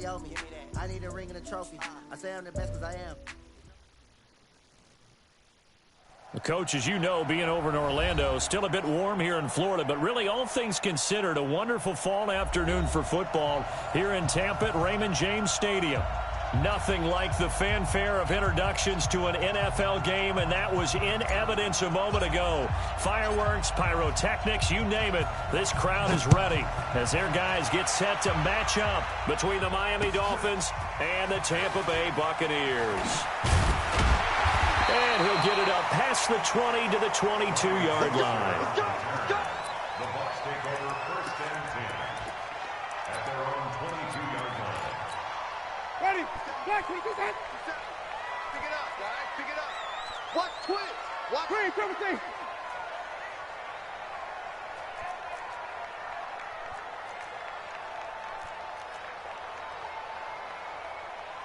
they owe me. I need a ring and a trophy. I say I'm the best because I am. Coach, as you know, being over in Orlando, still a bit warm here in Florida, but really all things considered, a wonderful fall afternoon for football here in Tampa at Raymond James Stadium. Nothing like the fanfare of introductions to an NFL game, and that was in evidence a moment ago. Fireworks, pyrotechnics, you name it, this crowd is ready as their guys get set to match up between the Miami Dolphins and the Tampa Bay Buccaneers. And he'll get it up past the 20 to the 22-yard line. The Bucs take over 1st and 10 at their own 22-yard line. Ready? Black, take this out. Pick it up, guys. Pick it up. Watch twitch. Watch. Green, triple T.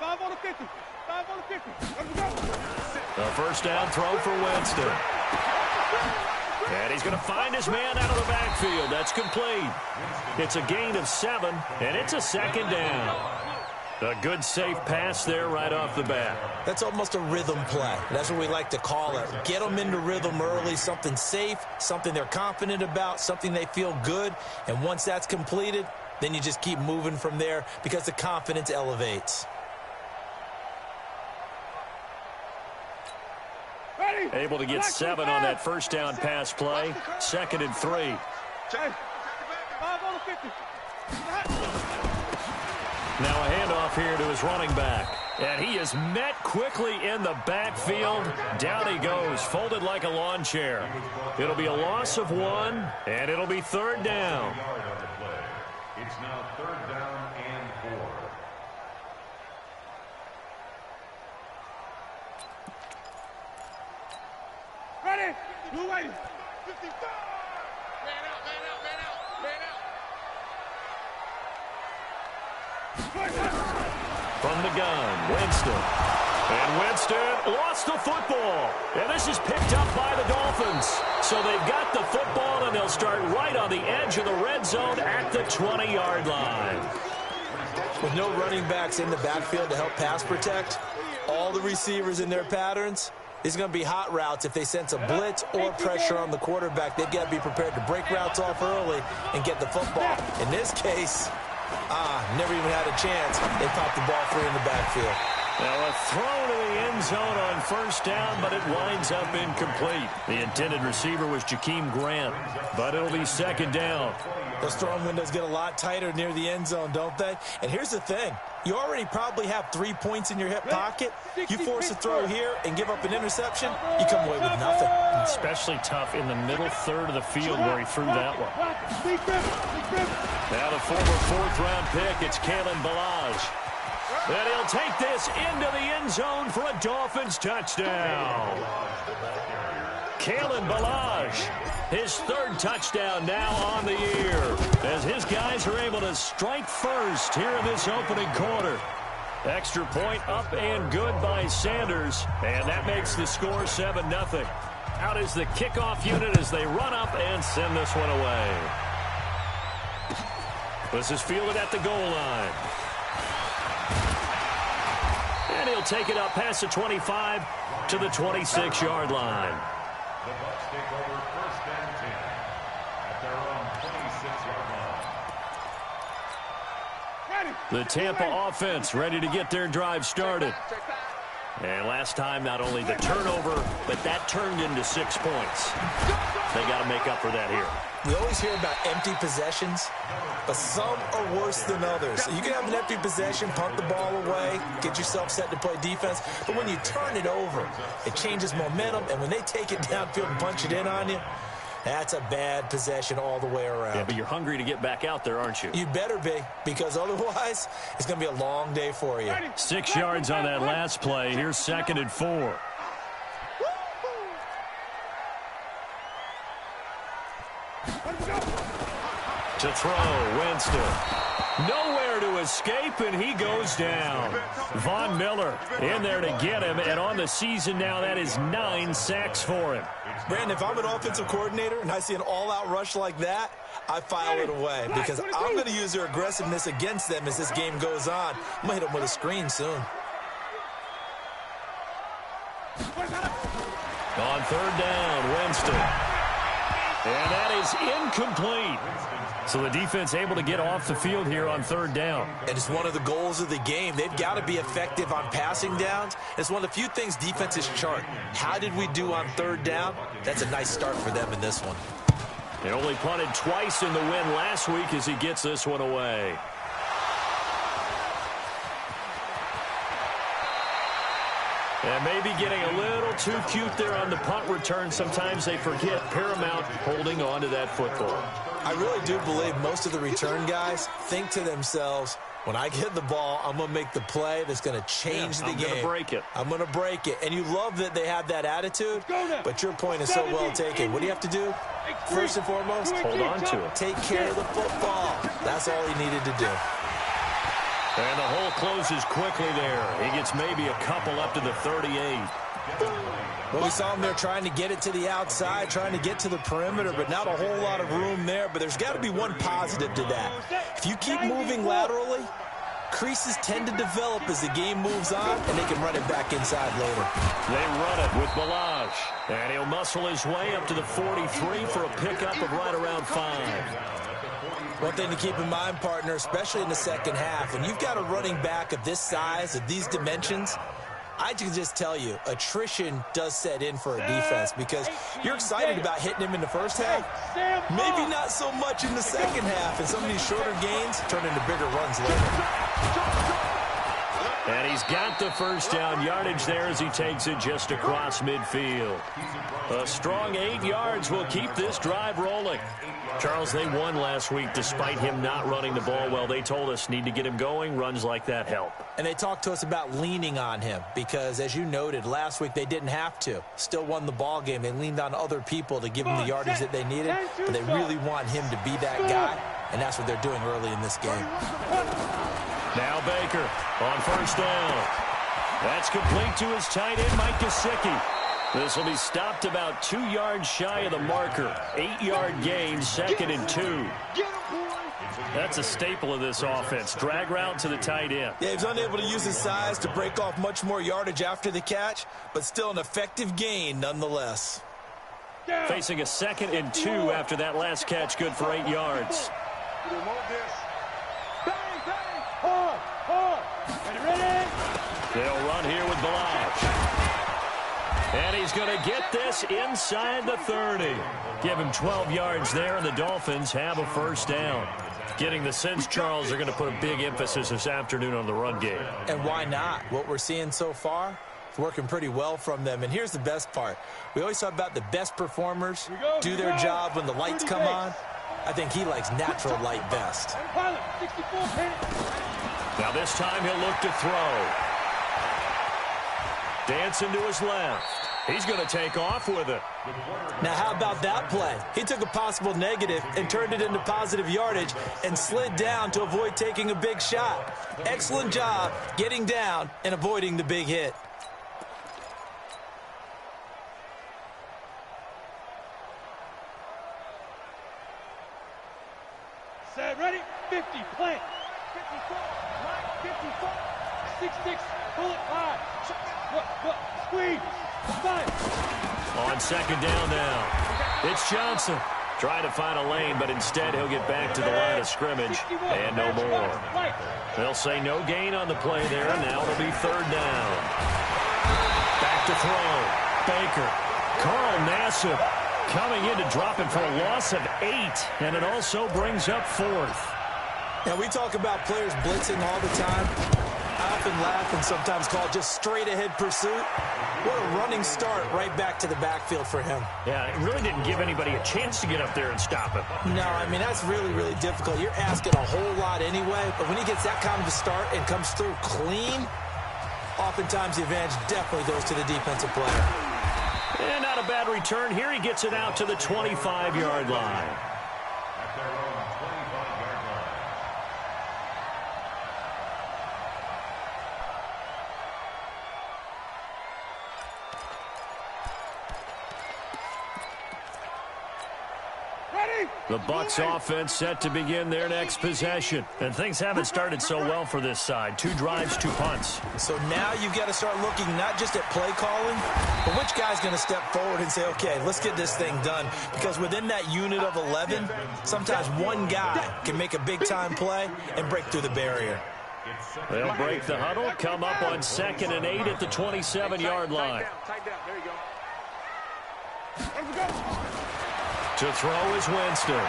Five on the 50. 5 on the 50. Let's go. The first down throw for Winston. And he's going to find his man out of the backfield. That's complete. It's a gain of 7, and it's a 2nd down. A good, safe pass there right off the bat. That's almost a rhythm play. That's what we like to call it. Get them into rhythm early, something safe, something they're confident about, something they feel good. And once that's completed, then you just keep moving from there because the confidence elevates. Able to get 7 on that first down pass play. 2nd and 3. Now a handoff here to his running back. And he is met quickly in the backfield. Down he goes, folded like a lawn chair. It'll be a loss of 1, and it'll be 3rd down. It's now 3rd down and 4. Ready? Blue lady. 55. Man out, man out, man out, man out. From the gun, Winston. And Winston lost the football. And this is picked up by the Dolphins. So they've got the football, and they'll start right on the edge of the red zone at the 20-yard line. With no running backs in the backfield to help pass protect, all the receivers in their patterns, these are going to be hot routes. If they sense a blitz or pressure on the quarterback, they've got to be prepared to break routes off early and get the football. In this case, never even had a chance. They popped the ball free in the backfield. Now a throw to the end zone on first down, but it winds up incomplete. The intended receiver was Jakeem Grant, but it'll be 2nd down. Those throwing windows get a lot tighter near the end zone, don't they? And here's the thing. You already probably have 3 points in your hip pocket. You force a throw here and give up an interception, you come away with nothing. Especially tough in the middle third of the field where he threw that one. Now the former 4th-round pick, it's Kalen Ballage. And he'll take this into the end zone for a Dolphins touchdown. Kalen Ballage, his 3rd touchdown now on the year, as his guys are able to strike first here in this opening quarter. Extra point up and good by Sanders, and that makes the score 7-0. Out is the kickoff unit as they run up and send this one away. This is fielded at the goal line. And he'll take it up past the 25 to the 26-yard line. The Bucs take over 1st and 10 at their own 26-yard line. Ready? The Tampa offense ready to get their drive started. And last time, not only the turnover, but that turned into 6 points. They got to make up for that here. We always hear about empty possessions, but some are worse than others. You can have an empty possession, punt the ball away, get yourself set to play defense, but when you turn it over, it changes momentum, and when they take it downfield and punch it in on you, that's a bad possession all the way around. Yeah, but you're hungry to get back out there, aren't you? You better be, because otherwise, it's going to be a long day for you. 6 yards on that last play. Here's 2nd and 4. To throw, Winston. Nowhere to escape, and he goes down. Von Miller in there to get him, and on the season now, that is 9 sacks for him. Brandon, if I'm an offensive coordinator and I see an all-out rush like that, I file it away because I'm going to use their aggressiveness against them as this game goes on. I'm going to hit them with a screen soon. On third down, Winston. And that is incomplete. So the defense able to get off the field here on third down. And it's one of the goals of the game. They've got to be effective on passing downs. It's one of the few things defenses chart. How did we do on third down? That's a nice start for them in this one. They only punted twice in the win last week as he gets this one away. And maybe getting a little too cute there on the punt return. Sometimes they forget paramount holding on to that football. I really do believe most of the return guys think to themselves, when I get the ball, I'm going to make the play that's going to change the game. I'm going to break it. I'm going to break it. And you love that they have that attitude, but your point is so well taken. What do you have to do? First and foremost, hold on to it. Take care of the football. That's all he needed to do. And the hole closes quickly there. He gets maybe a couple up to the 38. Well, we saw him there trying to get it to the outside, trying to get to the perimeter, but not a whole lot of room there. But there's got to be one positive to that. If you keep moving laterally, creases tend to develop as the game moves on, and they can run it back inside later. They run it with Balaj. And he'll muscle his way up to the 43 for a pickup of right around 5. One thing to keep in mind, partner, especially in the second half, when you've got a running back of this size, of these dimensions, I can just tell you, attrition does set in for a defense because you're excited about hitting him in the first half. Maybe not so much in the second half, and some of these shorter gains turn into bigger runs later. And he's got the first down yardage there as he takes it just across midfield. A strong 8 yards will keep this drive rolling. Charles, they won last week despite him not running the ball well. They told us need to get him going. Runs like that help. And they talked to us about leaning on him because, as you noted, last week they didn't have to. Still won the ball game. They leaned on other people to give them the yardage that they needed, but they really want him to be that guy, and that's what they're doing early in this game. Now Baker on first down. That's complete to his tight end, Mike Gesicki. This will be stopped about 2 yards shy of the marker. 8-yard gain, 2nd and 2. That's a staple of this offense. Drag route to the tight end. Yeah, he's unable to use his size to break off much more yardage after the catch, but still an effective gain nonetheless. Facing a 2nd and 2 after that last catch, good for 8 yards. They'll run here with Balaj. And he's going to get this inside the 30. Give him 12 yards there, and the Dolphins have a first down. Getting the sense, Charles, they're going to put a big emphasis this afternoon on the run game. And why not? What we're seeing so far is working pretty well from them. And here's the best part. We always talk about the best performers do their job when the lights come on. I think he likes natural light best. Now this time he'll look to throw. Dancing to his left. He's going to take off with it. Now, how about that play? He took a possible negative and turned it into positive yardage and slid down to avoid taking a big shot. Excellent job getting down and avoiding the big hit. Set, ready, 50, plant. 54, right, 54, 66, bullet, 5. Squeeze. 5. On second down now. It's Johnson. Trying to find a lane, but instead he'll get back to the line of scrimmage and no more. They'll say no gain on the play there. Now it'll be third down. Back to throw. Baker. Carl Nassib coming in to drop him for a loss of 8, and it also brings up 4th. Now, we talk about players blitzing all the time. I often laugh and sometimes call it just straight-ahead pursuit. What a running start right back to the backfield for him. Yeah, it really didn't give anybody a chance to get up there and stop him. No, I mean, that's really, really difficult. You're asking a whole lot anyway, but when he gets that kind of a start and comes through clean, oftentimes the advantage definitely goes to the defensive player. And not a bad return. Here he gets it out to the 25-yard line. The Bucs offense set to begin their next possession. And things haven't started so well for this side. 2 drives, 2 punts. So now you've got to start looking not just at play calling, but which guy's going to step forward and say, okay, let's get this thing done. Because within that unit of 11, sometimes one guy can make a big-time play and break through the barrier. They'll break the huddle, come up on 2nd and 8 at the 27-yard line. To throw is Winston.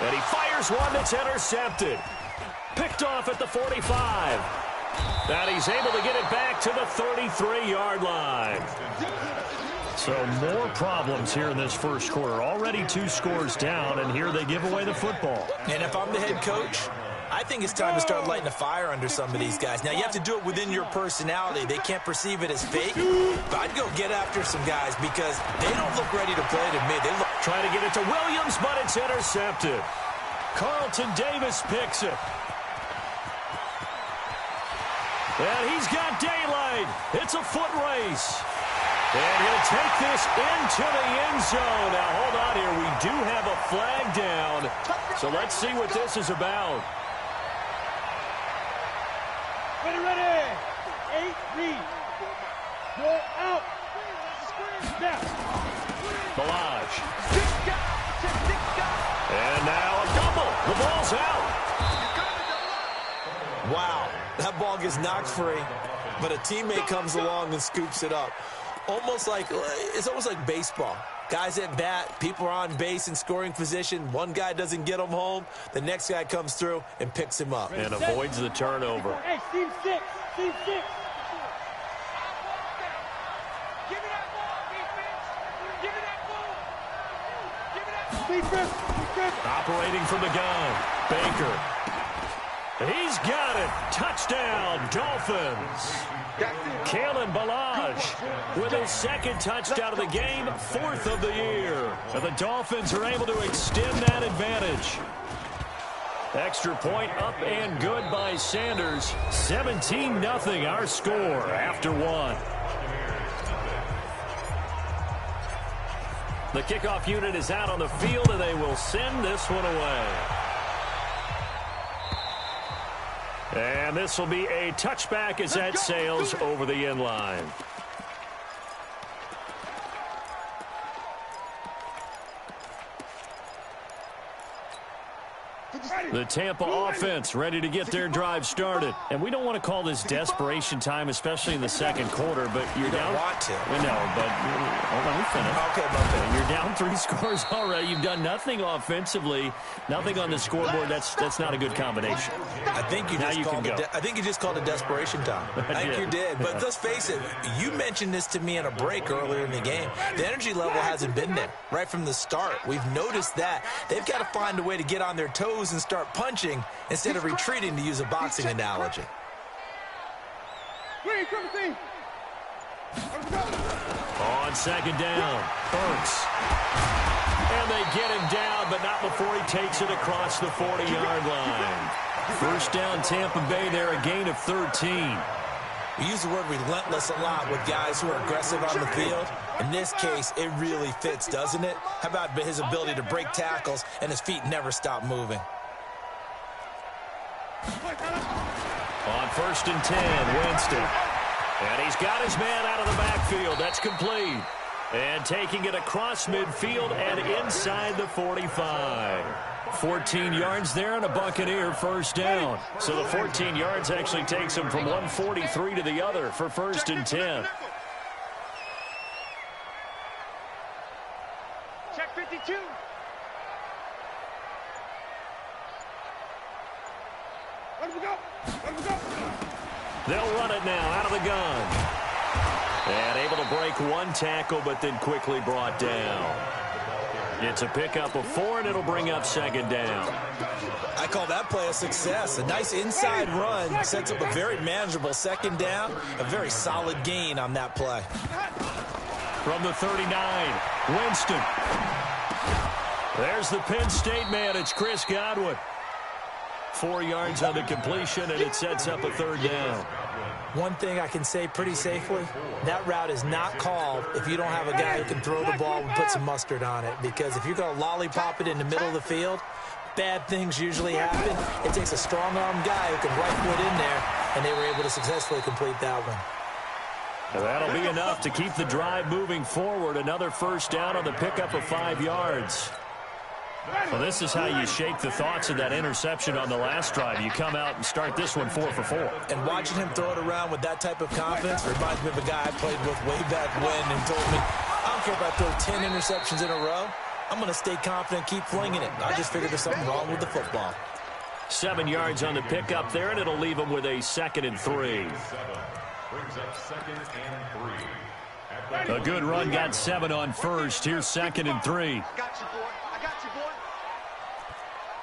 And he fires one that's intercepted. Picked off at the 45. And he's able to get it back to the 33-yard line. So more problems here in this first quarter. Already 2 scores down, and here they give away the football. And if I'm the head coach, I think it's time to start lighting a fire under some of these guys. Now, you have to do it within your personality. They can't perceive it as fake. But I'd go get after some guys because they don't look ready to play to me. They look trying to get it to Williams, but it's intercepted. Carlton Davis picks it. And he's got daylight. It's a foot race. And he'll take this into the end zone. Now, hold on here. We do have a flag down. So let's see what this is about. Ready. 8, read. Go out. Snap. Balaj. And now a double. The ball's out. wow, that ball gets knocked free, but a teammate comes along and scoops it up. It's almost like baseball. Guys at bat, people are on base in scoring position. One guy doesn't get him home. The next guy comes through and picks him up. And avoids the turnover. Hey, team 6. Team 6. Operating from the gun, Baker. He's got it. Touchdown, Dolphins. Kalen Balaj with his second touchdown of the game, 4th of the year. And the Dolphins are able to extend that advantage. Extra point up and good by Sanders. 17-0 our score after 1. The kickoff unit is out on the field, and they will send this one away. And this will be a touchback as that sails over the end line. The Tampa offense ready to get their drive started. And we don't want to call this desperation time, especially in the second quarter, but you're down. Don't want to. No, but hold on, we finish. Okay. You're down 3 scores already. You've done nothing offensively, nothing on the scoreboard. That's not a good combination. I think you just called it desperation time. I think you did. But let's face it, you mentioned this to me in a break earlier in the game. The energy level hasn't been there right from the start. We've noticed that. They've got to find a way to get on their toes and start punching instead of retreating, to use a boxing analogy. On second down, Burks. And they get him down, but not before he takes it across the 40-yard line. First down, Tampa Bay there, a gain of 13. We use the word relentless a lot with guys who are aggressive on the field. In this case, it really fits, doesn't it? How about his ability to break tackles and his feet never stop moving? On 1st and 10, Winston. And he's got his man out of the backfield. That's complete. And taking it across midfield and inside the 45. 14 yards there and a Buccaneer first down. So the 14 yards actually takes him from 143 to the other for 1st and 10. Check 52. Let him go. They'll run it now out of the gun. And able to break 1 tackle, but then quickly brought down. It's a pickup of 4, and it'll bring up 2nd down. I call that play a success. A nice inside run sets up a very manageable 2nd down. A very solid gain on that play. From the 39, Winston. There's the Penn State man. It's Chris Godwin. 4 yards on the completion, and it sets up a 3rd down. One thing I can say pretty safely, that route is not called if you don't have a guy who can throw the ball and put some mustard on it. Because if you're going to lollipop it in the middle of the field, bad things usually happen. It takes a strong-arm guy who can right foot in there, and they were able to successfully complete that one. That'll be enough to keep the drive moving forward. Another first down on the pickup of 5 yards. Well, this is how you shake the thoughts of that interception on the last drive. You come out and start this one 4 for 4. And watching him throw it around with that type of confidence reminds me of a guy I played with way back when and told me, I don't care if I throw 10 interceptions in a row. I'm going to stay confident, keep flinging it. I just figured there's something wrong with the football. 7 yards on the pickup there, and it'll leave them with a 2nd and 3. Brings up 2nd and 3. A good run got 7 on first. Here's 2nd and 3. I got you, boy. I got you, boy.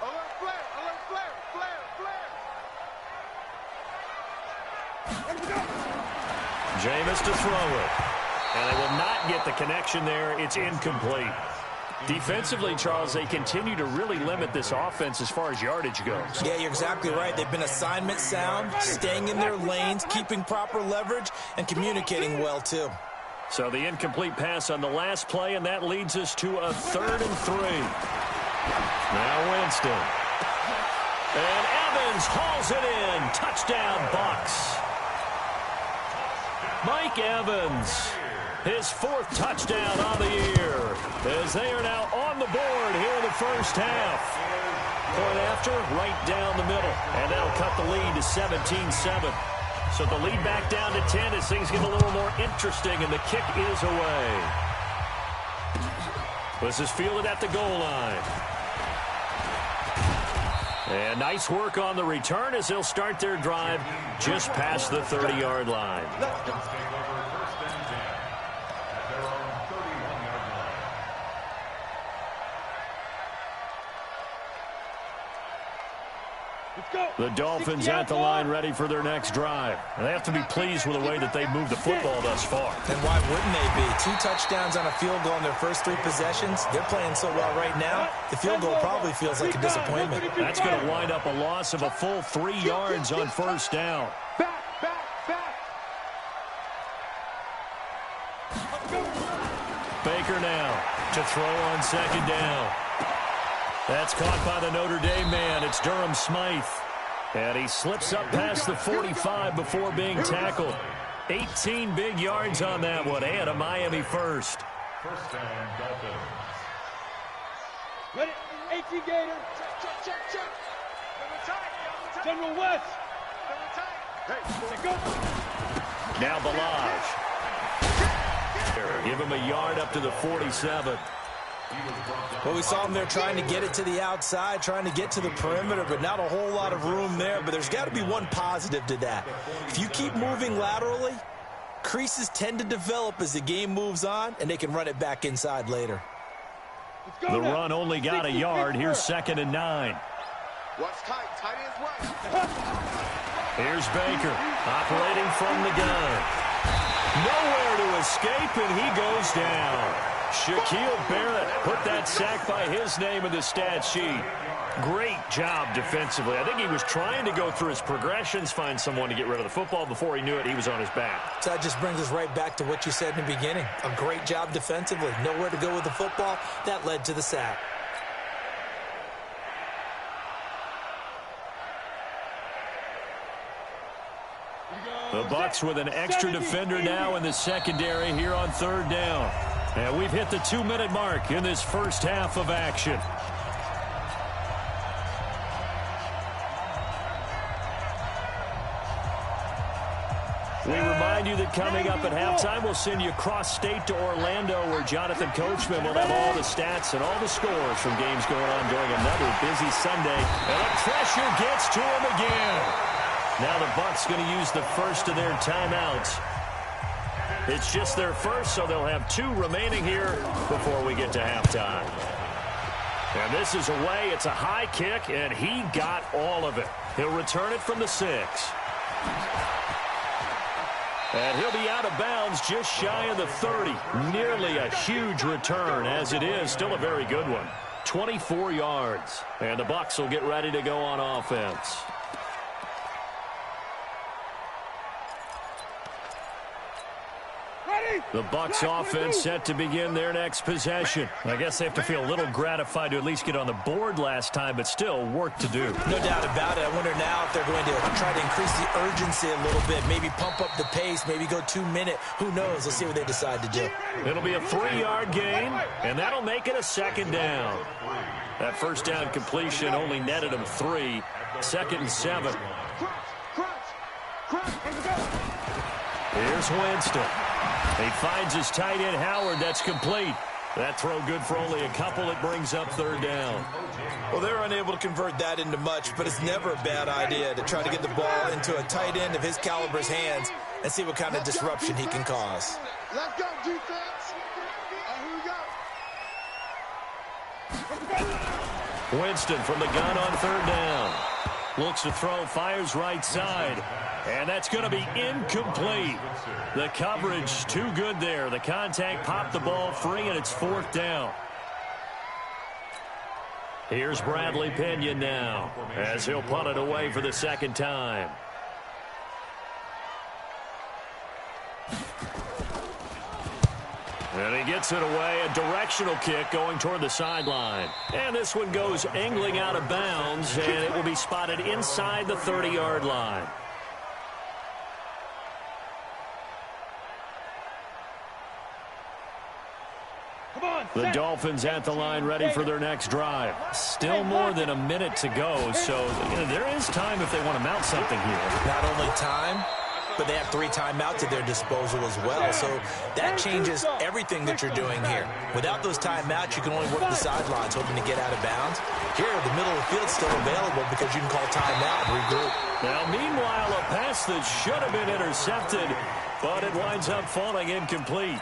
Alert flare, alert flare, flare. Jameis to throw it. And they will not get the connection there. It's incomplete. Defensively, Charles, they continue to really limit this offense as far as yardage goes. Yeah, you're exactly right. They've been assignment sound, staying in their lanes, keeping proper leverage, and communicating well, too. So the incomplete pass on the last play, and that leads us to a 3rd and 3. Now Winston. And Evans hauls it in. Touchdown, Bucs. Mike Evans, his 4th touchdown on the year, as they are now on the board here in the first half. Point after, right down the middle, and that'll cut the lead to 17-7. So the lead back down to 10 as things get a little more interesting, and the kick is away. This is fielded at the goal line. And nice work on the return as they'll start their drive just past the 30-yard line. The Dolphins at the line ready for their next drive. And they have to be pleased with the way that they've moved the football thus far. And why wouldn't they be? 2 touchdowns on a field goal in their first 3 possessions. They're playing so well right now, the field goal probably feels like a disappointment. That's going to wind up a loss of a full 3 yards on first down. Baker now to throw on 2nd down. That's caught by the Notre Dame man. It's Durham Smythe. And he slips up past the 45 before being tackled. 18 big yards on that one, and a Miami first. First down, Dolphins. Ready? 18 Gator. Check. General West. Hey, Go. Now Balaj. Give him a yard up to the 47. Well, we saw him there trying to get it to the outside, trying to get to the perimeter, but not a whole lot of room there. But there's got to be one positive to that. If you keep moving laterally, creases tend to develop as the game moves on, and they can run it back inside later. The run only got a yard. Here's 2nd and 9. What's tight? Tight ends right. Here's Baker operating from the gun. Nowhere to escape, and he goes down. Shaquille Barrett put that sack by his name in the stat sheet. Great job defensively. I think he was trying to go through his progressions, find someone to get rid of the football. Before he knew it, he was on his back. So that just brings us right back to what you said in the beginning. A great job defensively. Nowhere to go with the football. That led to the sack. The Bucs with an extra defender now in the secondary here on 3rd down. And we've hit the 2-minute mark in this first half of action. We remind you that coming up at halftime, we'll send you cross-state to Orlando, where Jonathan Coachman will have all the stats and all the scores from games going on during another busy Sunday. And the pressure gets to him again. Now the Bucs going to use the first of their timeouts. It's just their first, so they'll have 2 remaining here before we get to halftime. And this is away. It's a high kick, and he got all of it. He'll return it from the 6. And he'll be out of bounds just shy of the 30. Nearly a huge return, as it is. Still a very good one. 24 yards. And the Bucs will get ready to go on offense. The Bucs offense set to begin their next possession. I guess they have to feel a little gratified to at least get on the board last time, but still work to do. No doubt about it. I wonder now if they're going to try to increase the urgency a little bit, maybe pump up the pace, maybe go 2-minute. Who knows? Let's see what they decide to do. It'll be a 3-yard gain, and that'll make it a second down. That first down completion only netted him 3. 2nd and 7. Here's Winston. He finds his tight end, Howard. That's complete. That throw good for only a couple. It brings up 3rd down. Well, they're unable to convert that into much, but it's never a bad idea to try to get the ball into a tight end of his caliber's hands and see what kind of disruption he can cause. Let's go, defense. Here we go. Winston from the gun on 3rd down. Looks to throw, fires right side. And that's going to be incomplete. The coverage too good there. The contact popped the ball free, and it's 4th down. Here's Bradley Pinion now as he'll punt it away for the 2nd time. And he gets it away, a directional kick going toward the sideline. And this one goes angling out of bounds, and it will be spotted inside the 30-yard line. The Dolphins at the line ready for their next drive. Still more than a minute to go, so there is time if they want to mount something here. Not only time, but they have 3 timeouts at their disposal as well. So that changes everything that you're doing here. Without those timeouts, you can only work the sidelines, hoping to get out of bounds. Here, the middle of the field's still available because you can call timeout and regroup. Now, meanwhile, a pass that should have been intercepted, but it winds up falling incomplete.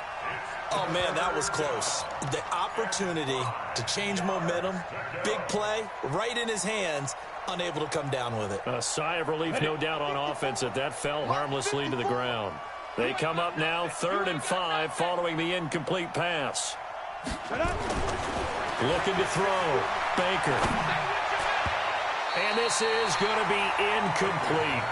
Oh, man, that was close. The opportunity to change momentum, big play, right in his hands, unable to come down with it. A sigh of relief, no doubt, on offense that fell harmlessly to the ground. They come up now 3rd and 5 following the incomplete pass. Looking to throw. Baker. And this is going to be incomplete.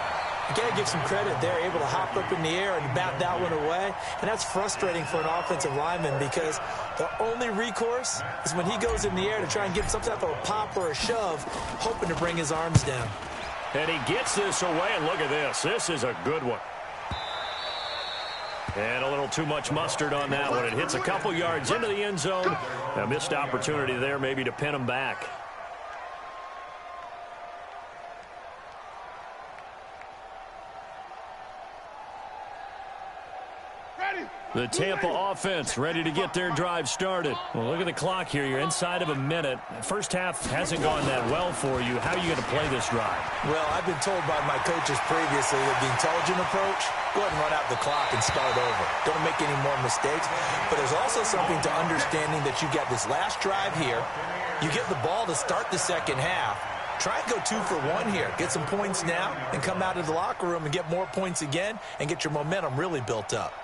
You got to give some credit. They're able to hop up in the air and bat that one away. And that's frustrating for an offensive lineman because the only recourse is when he goes in the air to try and get some type of a pop or a shove, hoping to bring his arms down. And he gets this away, and look at this. This is a good one. And a little too much mustard on that one. It hits a couple yards into the end zone. A missed opportunity there maybe to pin him back. The Tampa offense ready to get their drive started. Well, look at the clock here. You're inside of a minute. First half hasn't gone that well for you. How are you going to play this drive? Well, I've been told by my coaches previously that the intelligent approach, go ahead and run out the clock and start over. Don't make any more mistakes. But there's also something to understanding that you got this last drive here. You get the ball to start the second half. Try and go 2 for 1 here. Get some points now and come out of the locker room and get more points again and get your momentum really built up.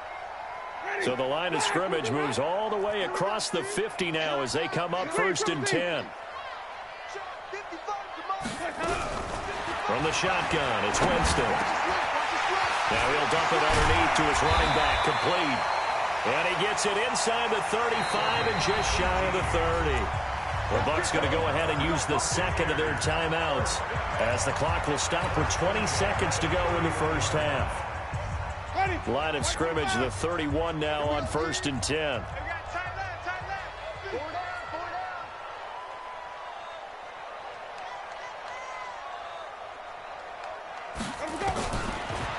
So the line of scrimmage moves all the way across the 50 now as they come up 1st and 10. From the shotgun, it's Winston. Now he'll dump it underneath to his running back, complete. And he gets it inside the 35 and just shy of the 30. The Bucs going to go ahead and use the second of their timeouts as the clock will stop with 20 seconds to go in the first half. Line of scrimmage, the 31 now on 1st and 10.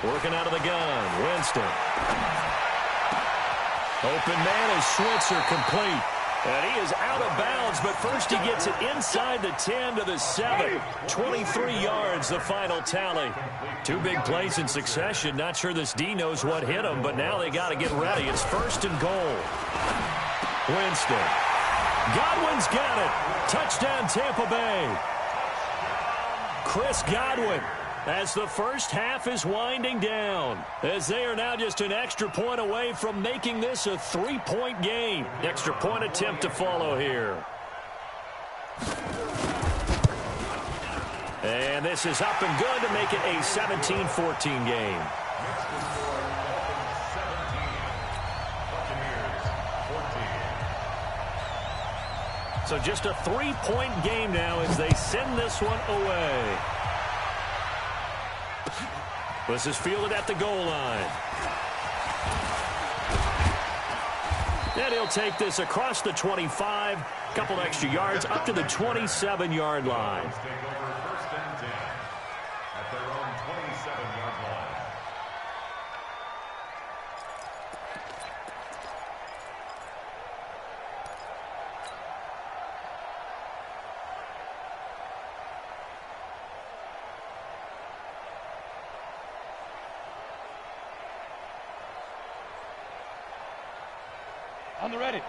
Working out of the gun, Winston. Open man is Switzer, complete. And he is out of bounds, but first he gets it inside the 10 to the 7. 23 yards, the final tally. 2 big plays in succession. Not sure this D knows what hit him, but now they got to get ready. It's 1st and goal. Winston. Godwin's got it. Touchdown, Tampa Bay. Chris Godwin, as the first half is winding down, as they are now just an extra point away from making this a 3-point game. Extra point attempt to follow here. And this is up and good to make it a 17-14 game. So just a 3-point game now as they send this one away. This is fielded at the goal line. And he'll take this across the 25, couple extra yards up to the 27-yard line.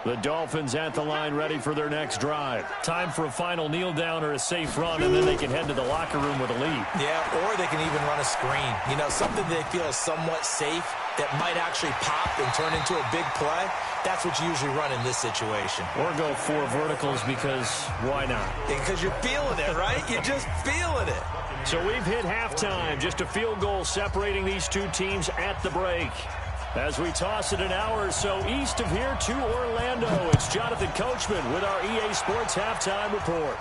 The Dolphins at the line ready for their next drive. Time for a final kneel down or a safe run, and then they can head to the locker room with a lead. Yeah, or they can even run a screen. You know, something they feel is somewhat safe that might actually pop and turn into a big play. That's what you usually run in this situation. Or go 4 verticals because why not? Because you're feeling it, right? You're just feeling it. So we've hit halftime. Just a field goal separating these two teams at the break. As we toss it an hour or so east of here to Orlando, it's Jonathan Coachman with our EA Sports Halftime Report.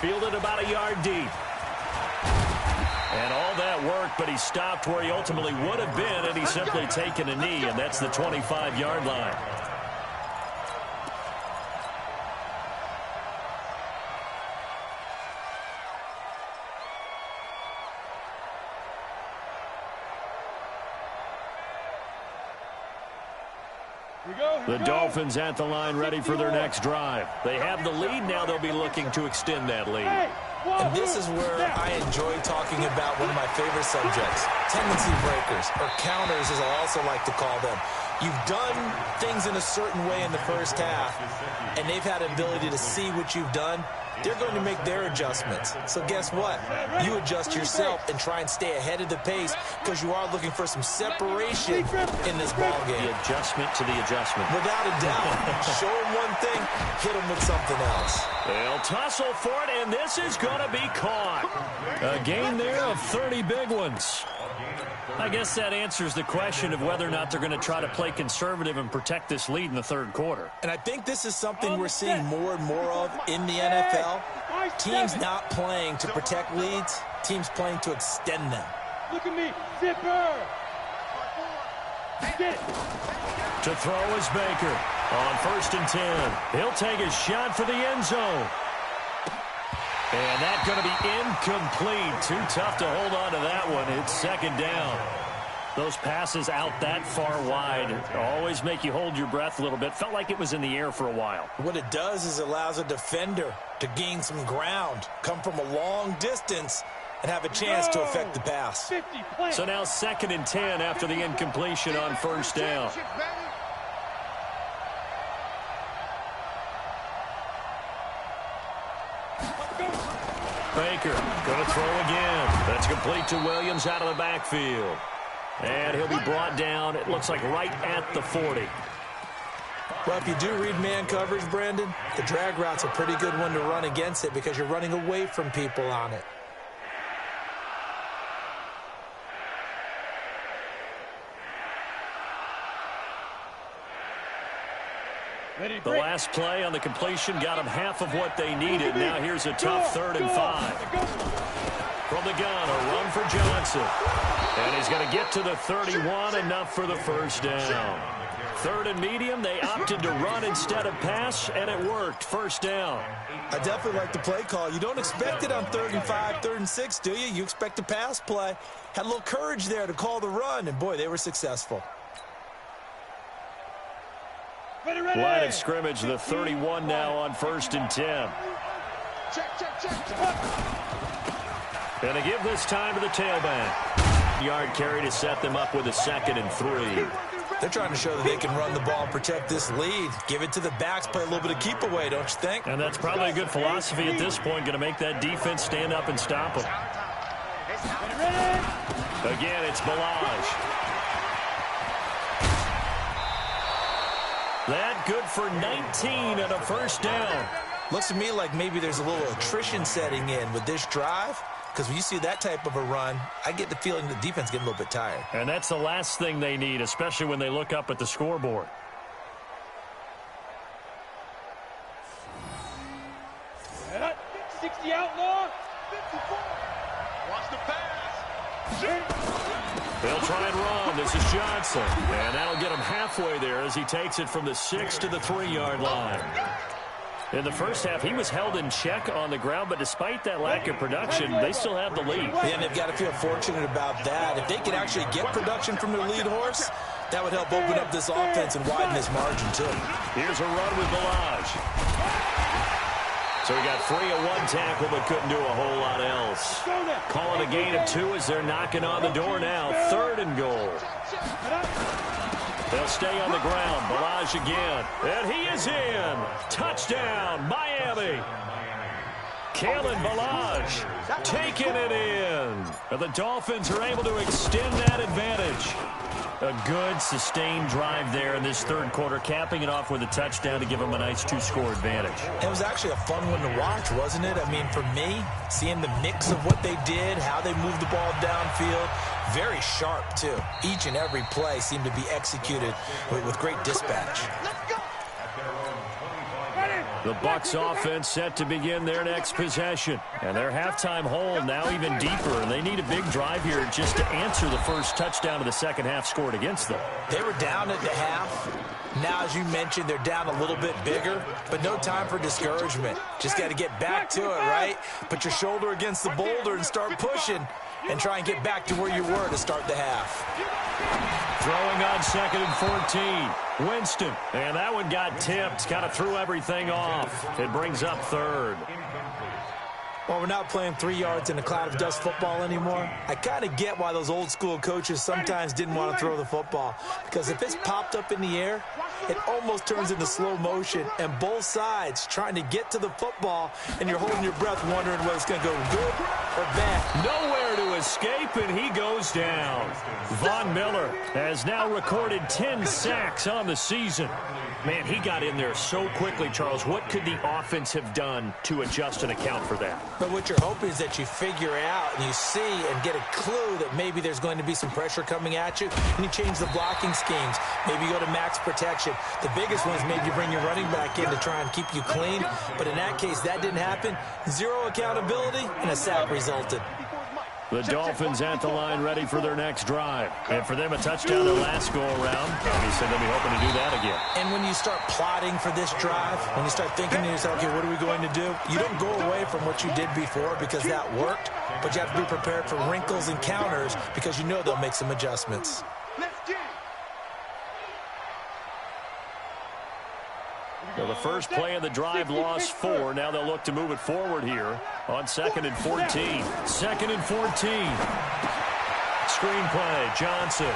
Fielded about a yard deep. And all that work, but he stopped where he ultimately would have been, and he's simply taken a knee, and that's the 25-yard line. The Dolphins at the line ready for their next drive. They have the lead. Now they'll be looking to extend that lead. And this is where I enjoy talking about one of my favorite subjects, tendency breakers, or counters as I also like to call them. You've done things in a certain way in the first half, and they've had an ability to see what you've done. They're going to make their adjustments. So guess what? You adjust yourself and try and stay ahead of the pace because you are looking for some separation in this ballgame. The adjustment to the adjustment. Without a doubt. Show them one thing, hit them with something else. They'll tussle for it, and this is going to be caught. A gain there of 30 big ones. I guess that answers the question of whether or not they're going to try to play conservative and protect this lead in the third quarter. And I think this is something we're seeing more and more of in the NFL. Teams not playing to protect leads, teams playing to extend them. Look at me, zipper. To throw is Baker on 1st and 10. He'll take a shot for the end zone. And that's going to be incomplete. Too tough to hold on to that one. It's 2nd down. Those passes out that far wide always make you hold your breath a little bit. Felt like it was in the air for a while. What it does is it allows a defender to gain some ground, come from a long distance, and have a chance to affect the pass. So now 2nd and 10 after the incompletion on 1st down. Baker going to throw again. That's complete to Williams out of the backfield. And he'll be brought down, it looks like right at the 40. Well, if you do read man coverage, Brandon, the drag route's a pretty good one to run against it because you're running away from people on it. The last play on the completion got them half of what they needed. Now here's a tough 3rd and 5. From the gun, a run for Johnson. And he's going to get to the 31, enough for the 1st down. 3rd and medium, they opted to run instead of pass, and it worked. 1st down. I definitely like the play call. You don't expect it on 3rd and 5, 3rd and 6, do you? You expect a pass play. Had a little courage there to call the run, and boy, they were successful. Line of scrimmage, the 31 now on 1st and 10. And to give this time to the tailback. Yard carry to set them up with a 2nd and 3. They're trying to show that they can run the ball and protect this lead. Give it to the backs, play a little bit of keep away, don't you think? And that's probably a good philosophy at this point, going to make that defense stand up and stop them. Again, it's Balaj. That good for 19 and a 1st down. Looks to me like maybe there's a little attrition setting in with this drive. Because when you see that type of a run, I get the feeling the defense getting a little bit tired. And that's the last thing they need, especially when they look up at the scoreboard. 60 outlaw. 54. Watch the pass. They'll try and run. This is Johnson. And that'll get him halfway there as he takes it from the 6 to the 3-yard line. In the first half, he was held in check on the ground, but despite that lack of production, they still have the lead. Yeah, and they've got to feel fortunate about that. If they could actually get production from their lead horse, that would help open up this offense and widen this margin, too. Here's a run with Balaj. So he got free of one tackle, but couldn't do a whole lot else. Calling a gain of 2 as they're knocking on the door now. 3rd and goal. They'll stay on the ground. Balaj again. And he is in. Touchdown, Miami. Kalen Balaj taking it in. And the Dolphins are able to extend that advantage. A good, sustained drive there in this third quarter, capping it off with a touchdown to give them a nice 2-score advantage. It was actually a fun one to watch, wasn't it? I mean, for me, seeing the mix of what they did, how they moved the ball downfield, very sharp, too. Each and every play seemed to be executed with great dispatch. The Bucs offense set to begin their next possession. And their halftime hold now even deeper. And they need a big drive here just to answer the first touchdown of the second half scored against them. They were down at the half. Now, as you mentioned, they're down a little bit bigger, but no time for discouragement. Just got to get back to it, right? Put your shoulder against the boulder and start pushing and try and get back to where you were to start the half. Throwing on 2nd and 14. Winston. And that one got tipped. Kind of threw everything off. It brings up 3rd. Well, we're not playing 3 yards in a cloud of dust football anymore. I kind of get why those old school coaches sometimes didn't want to throw the football. Because if it's popped up in the air, it almost turns into slow motion. And both sides trying to get to the football, and you're holding your breath wondering whether it's going to go good or bad. Nowhere to escape, and he goes down. Von Miller has now recorded 10 sacks on the season. Man, he got in there so quickly, Charles. What could the offense have done to adjust and account for that? But what you're hoping is that you figure out and you see and get a clue that maybe there's going to be some pressure coming at you, and you change the blocking schemes. Maybe you go to max protection. The biggest one is maybe you bring your running back in to try and keep you clean. But in that case, that didn't happen. Zero accountability, and a sack resulted. The Dolphins at the line ready for their next drive. And for them, a touchdown their last go-around. Obviously, they'll be hoping to do that again. And when you start plotting for this drive, when you start thinking to yourself, okay, what are we going to do? You don't go away from what you did before because that worked, but you have to be prepared for wrinkles and counters because you know they'll make some adjustments. So the first play of the drive lost 4. Now they'll look to move it forward here on 2nd and 14. 2nd and 14. Screen play, Johnson.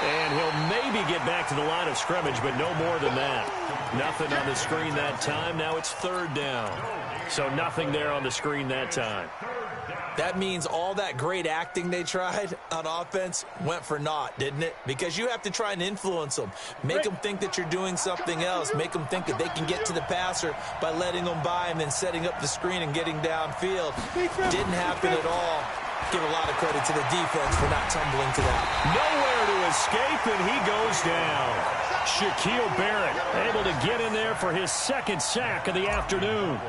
And he'll maybe get back to the line of scrimmage, but no more than that. Nothing on the screen that time. Now it's 3rd down. So nothing there on the screen that time. That means all that great acting they tried on offense went for naught, didn't it? Because you have to try and influence them. Make them think that you're doing something else. Make them think that they can get to the passer by letting them by and then setting up the screen and getting downfield. Didn't happen at all. Give a lot of credit to the defense for not tumbling to that. Nowhere to escape, and he goes down. Shaquille Barrett able to get in there for his 2nd sack of the afternoon.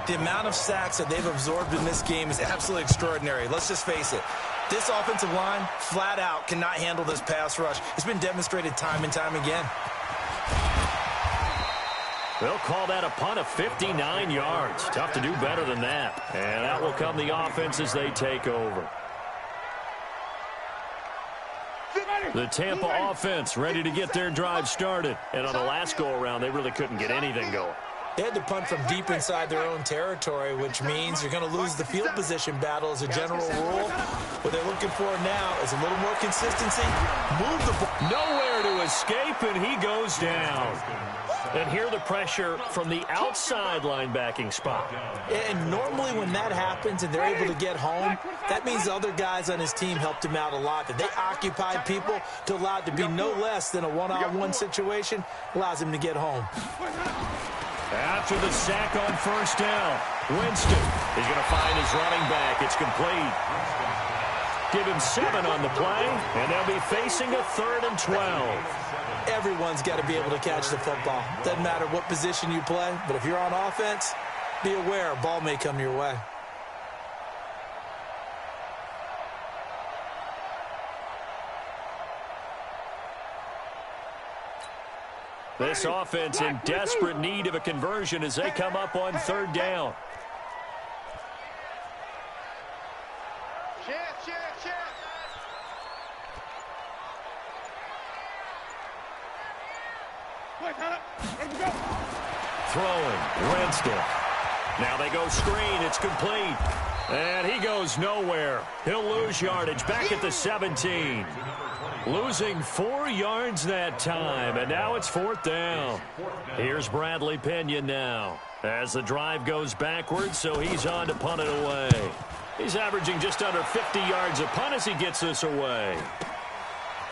The amount of sacks that they've absorbed in this game is absolutely extraordinary. Let's just face it. This offensive line, flat out, cannot handle this pass rush. It's been demonstrated time and time again. They'll call that a punt of 59 yards. Tough to do better than that. And out will come the offense as they take over. The Tampa offense ready to get their drive started. And on the last go-around, they really couldn't get anything going. They had to punt from deep inside their own territory, which means you're going to lose the field position battle as a general rule. What they're looking for now is a little more consistency. Move the ball. Nowhere to escape, and he goes down. And here the pressure from the outside linebacking spot. And normally when that happens and they're able to get home, that means the other guys on his team helped him out a lot. That they occupied people to allow it to be no less than a one-on-one situation, allows him to get home. After the sack on 1st down, Winston is going to find his running back. It's complete. Give him 7 on the play, and they'll be facing a 3rd and 12. Everyone's got to be able to catch the football. Doesn't matter what position you play, but if you're on offense, Be aware, a ball may come your way. This offense in desperate need of a conversion as they come up on third down. Throwing, Winston. Now they go screen. It's complete. And he goes nowhere. He'll lose yardage back at the 17. Losing 4 yards that time, and now it's fourth down. Here's Bradley Pinion now as the drive goes backwards, so he's on to punt it away. He's averaging just under 50 yards a punt as he gets this away.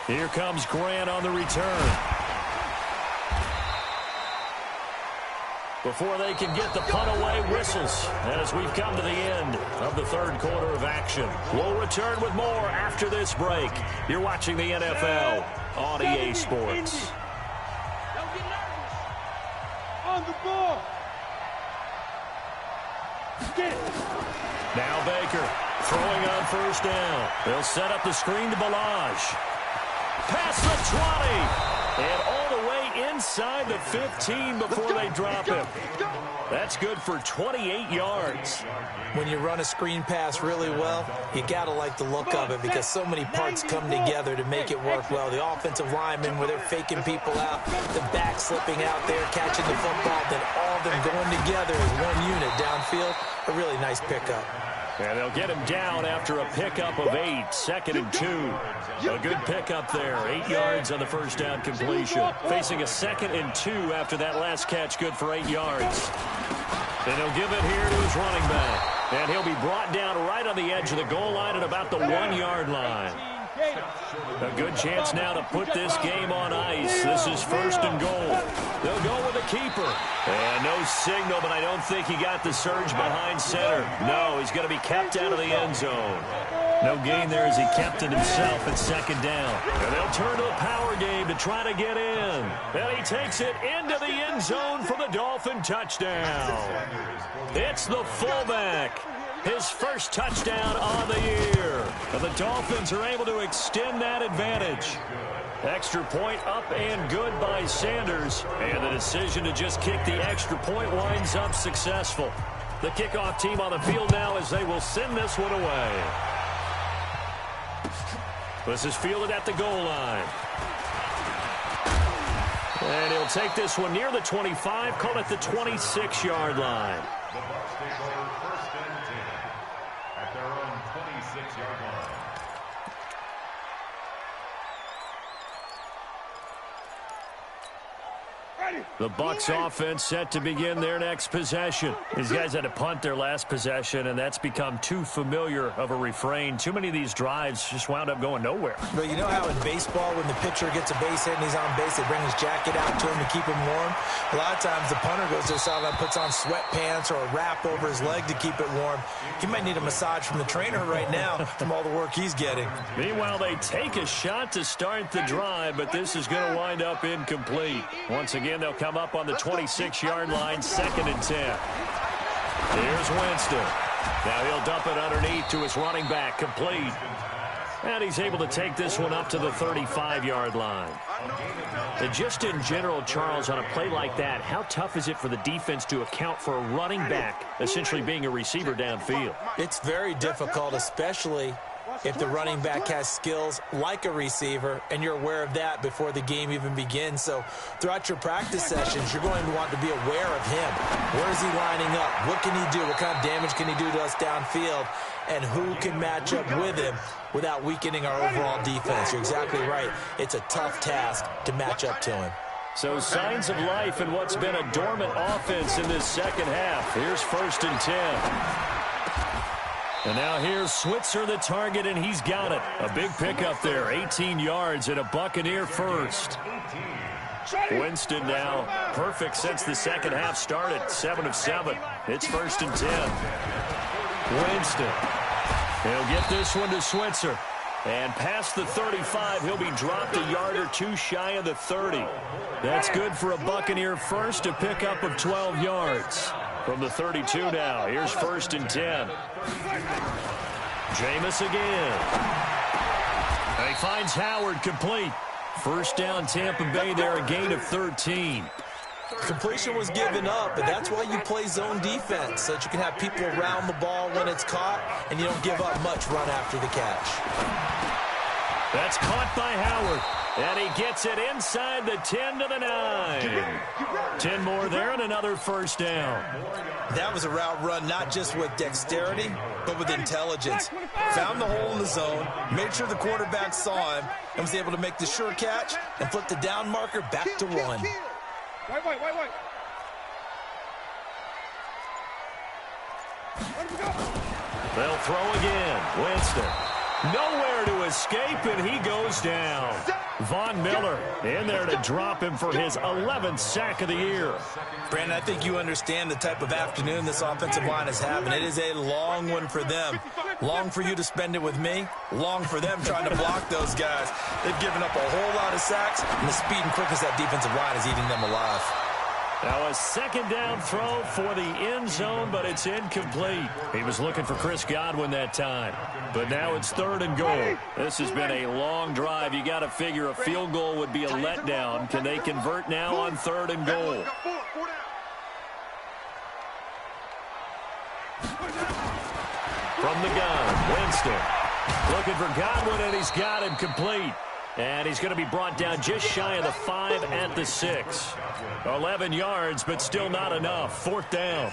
Here comes Grant on the return. Before they can get the punt away, whistles as we've come to the end of the third quarter of action. We'll return with more after this break. You're watching the NFL on EA Sports. On the ball. Now Baker throwing on first down. They'll set up the screen to Balaj. Past the 20. And all the way inside the 15 before they drop him. That's good for 28 yards. When you run a screen pass really well, you got to like the look of it because so many parts come together to make it work well. The offensive linemen, where they're faking people out, the back slipping out there, catching the football, then all of them going together as one unit downfield. A really nice pickup. And they'll get him down after a pickup of 8, 2nd and 2. A good pickup there, 8 yards on the first down completion. Facing a 2nd and 2 after that last catch, good for 8 yards. And he'll give it here to his running back. And he'll be brought down right on the edge of the goal line at about the 1-yard line. A good chance now to put this game on ice. This is 1st and goal. They'll go with a keeper. And no signal, but I don't think he got the surge behind center. No, he's going to be kept out of the end zone. No gain there as he kept it himself at 2nd down. And they'll turn to the power game to try to get in. And he takes it into the end zone for the Dolphin touchdown. It's the fullback. His first touchdown on the year. And the Dolphins are able to extend that advantage. Extra point up and good by Sanders. And the decision to just kick the extra point winds up successful. The kickoff team on the field now as they will send this one away. This is fielded at the goal line. And he'll take this one near the 25, call it the 26-yard line. The Bucs take over 1st and 10 at their own 26-yard line. The Bucs offense set to begin their next possession. These guys had to punt their last possession, and that's become too familiar of a refrain. Too many of these drives just wound up going nowhere. But you know how in baseball, when the pitcher gets a base hit and he's on base, they bring his jacket out to him to keep him warm? A lot of times the punter goes to the sideline, puts on sweatpants or a wrap over his leg to keep it warm. He might need a massage from the trainer right now from all the work he's getting. Meanwhile, they take a shot to start the drive, but this is going to wind up incomplete. Once again, they'll come up on the 26-yard line, 2nd and 10. Here's Winston. Now he'll dump it underneath to his running back, complete. And he's able to take this one up to the 35-yard line. And just in general, Charles, on a play like that, how tough is it for the defense to account for a running back essentially being a receiver downfield? It's very difficult, especially if the running back has skills like a receiver, and you're aware of that before the game even begins. So throughout your practice sessions, you're going to want to be aware of him. Where is he lining up? What can he do? What kind of damage can he do to us downfield? And who can match up with him without weakening our overall defense? You're exactly right. It's a tough task to match up to him. So signs of life in what's been a dormant offense in this second half. Here's 1st and 10. And now here's Switzer, the target, and he's got it. A big pickup there, 18 yards and a Buccaneer first. Winston now perfect since the second half started, 7 of 7. It's 1st and 10. Winston. He'll get this one to Switzer. And past the 35, he'll be dropped a yard or two shy of the 30. That's good for a Buccaneer first, a pickup of 12 yards. From the 32 now, here's 1st and 10. Jameis again. And he finds Howard complete. First down, Tampa Bay there, a gain of 13. Completion was given up, but that's why you play zone defense, so that you can have people around the ball when it's caught, and you don't give up much run after the catch. That's caught by Howard, and he gets it inside the 10 to the 9. 10 more there and another first down. That was a route run not just with dexterity, but with intelligence. Found the hole in the zone, made sure the quarterback saw him, and was able to make the sure catch and flip the down marker back to 1. Wait. They'll throw again. Winston. Nowhere to escape, and he goes down. Von Miller in there to drop him for his 11th sack of the year. Brandon, I think you understand the type of afternoon this offensive line is having. It is a long one for them. Long for you to spend it with me. Long for them trying to block those guys. They've given up a whole lot of sacks, and the speed and quickness of that defensive line is eating them alive. Now a second down throw for the end zone, but it's incomplete. He was looking for Chris Godwin that time. But now it's 3rd and goal. This has been a long drive. You got to figure a field goal would be a letdown. Can they convert now on 3rd and goal? From the gun, Winston. Looking for Godwin, and he's got him complete. And he's going to be brought down just shy of the 5 at the 6. 11 yards, but still not enough. 4th down.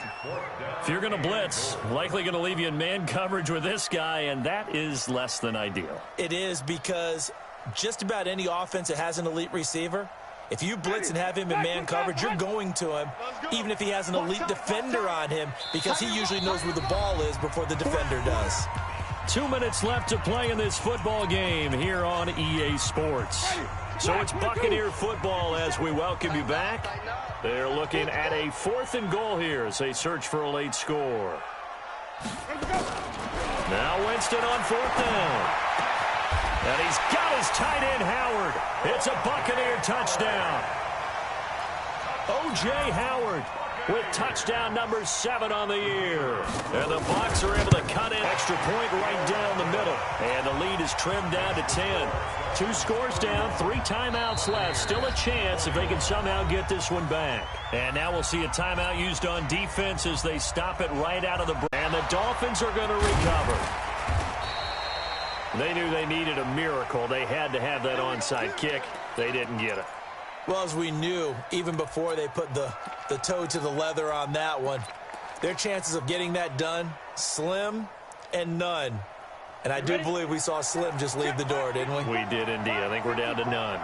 If you're going to blitz, likely going to leave you in man coverage with this guy, and that is less than ideal. It is, because just about any offense that has an elite receiver, if you blitz and have him in man coverage, you're going to him, even if he has an elite defender on him, because he usually knows where the ball is before the defender does. 2 minutes left to play in this football game here on EA Sports. So it's Buccaneer football as we welcome you back. They're looking at a 4th and goal here as they search for a late score. Now Winston on 4th down. And he's got his tight end Howard. It's a Buccaneer touchdown. O.J. Howard with touchdown number 7 on the year. And the Bucs are able to cut in extra point right down the middle. And the lead is trimmed down to 10. 2 scores down, 3 timeouts left. Still a chance if they can somehow get this one back. And now we'll see a timeout used on defense as they stop it right out of the break. And the Dolphins are going to recover. They knew they needed a miracle. They had to have that onside kick. They didn't get it. Well, as we knew, even before they put the toe to the leather on that one, their chances of getting that done, slim and none. And I do believe we saw Slim just leave the door, didn't we? We did indeed. I think we're down to none.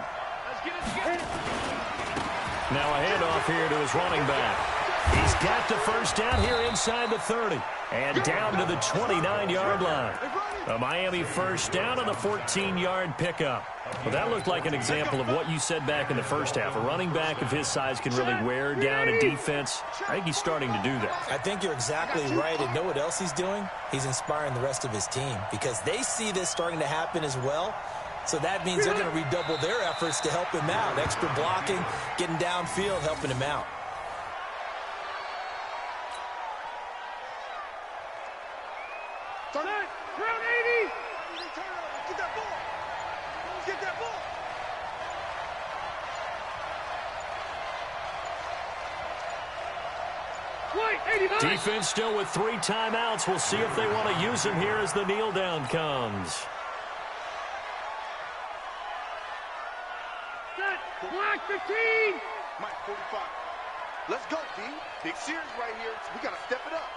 Now a handoff here to his running back. He's got the first down here inside the 30. And down to the 29-yard line. A Miami first down on the 14-yard pickup. Well, that looked like an example of what you said back in the first half. A running back of his size can really wear down a defense. I think he's starting to do that. I think you're exactly right. And know what else he's doing? He's inspiring the rest of his team because they see this starting to happen as well. So that means they're going to redouble their efforts to help him out. Extra blocking, getting downfield, helping him out. Round 80. Get that ball. Get that ball. Defense still with 3 timeouts. We'll see if they want to use them here as the kneel down comes. Set. Block 15. Mike, 45. Let's go, D. Big series right here. We got to step it up.